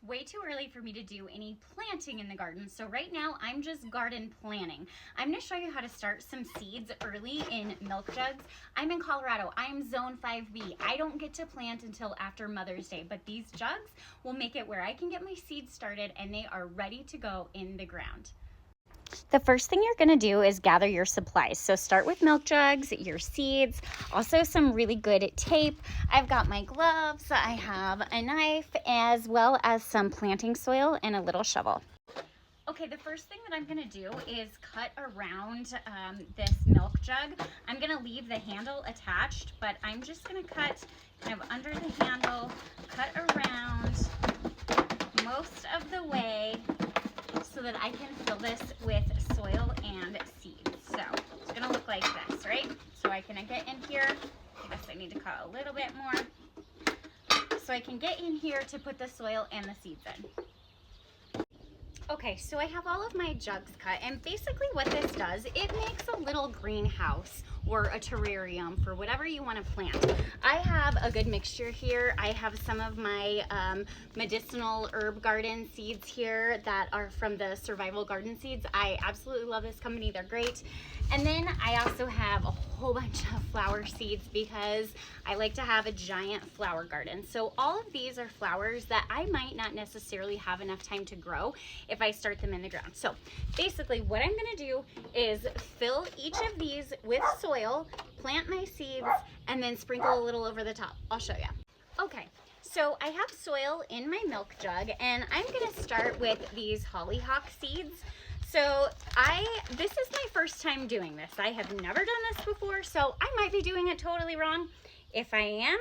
way too early for me to do any planting in the garden. So right now I'm just garden planning. I'm gonna show you how to start some seeds early in milk jugs. I'm in Colorado, I'm zone 5B. I don't get to plant until after Mother's Day, but these jugs will make it where I can get my seeds started and they are ready to go in the ground. The first thing you're gonna do is gather your supplies. So start with milk jugs, your seeds, also some really good tape. I've got my gloves, I have a knife, as well as some planting soil and a little shovel. Okay, the first thing that I'm gonna do is cut around this milk jug. I'm gonna leave the handle attached, but I'm just gonna cut kind of under the handle, cut around most of the way, so that I can fill this with soil and seeds. So it's gonna look like this, right? So I can get in here. I guess I need to cut a little bit more. So I can get in here to put the soil and the seeds in. Okay, so I have all of my jugs cut, and basically what this does, it makes a little greenhouse or a terrarium for whatever you want to plant. I have a good mixture here. I have some of my medicinal herb garden seeds here that are from the Survival Garden Seeds. I absolutely love this company, they're great. And then I also have a whole bunch of flower seeds because I like to have a giant flower garden. So all of these are flowers that I might not necessarily have enough time to grow if I start them in the ground. So basically what I'm gonna do is fill each of these with soil, plant my seeds, and then sprinkle a little over the top. I'll show you. Okay, so I have soil in my milk jug, and I'm gonna start with these hollyhock seeds. So this is my first time doing this. I have never done this before, so I might be doing it totally wrong. If I am,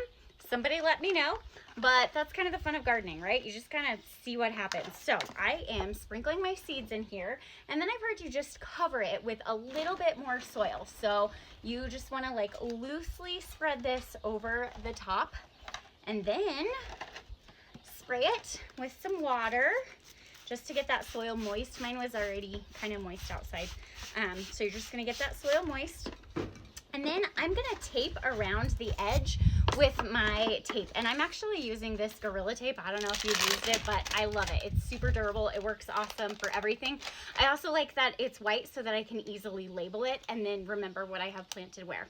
somebody let me know. But that's kind of the fun of gardening, right? You just kind of see what happens. So I am sprinkling my seeds in here, and then I've heard you just cover it with a little bit more soil. So you just want to like loosely spread this over the top, and then spray it with some water just to get that soil moist. Mine was already kind of moist outside. So you're just gonna get that soil moist. And then I'm gonna tape around the edge with my tape. And I'm actually using this Gorilla Tape. I don't know if you've used it, but I love it. It's super durable. It works awesome for everything. I also like that it's white so that I can easily label it and then remember what I have planted where.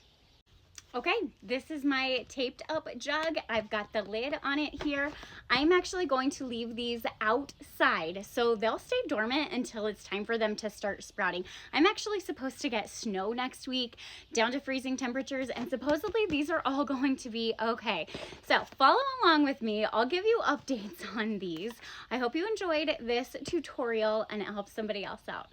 Okay, this is my taped up jug. I've got the lid on it here. I'm actually going to leave these outside, so they'll stay dormant until it's time for them to start sprouting. I'm actually supposed to get snow next week, down to freezing temperatures, and supposedly these are all going to be okay. So follow along with me. I'll give you updates on these. I hope you enjoyed this tutorial and it helps somebody else out.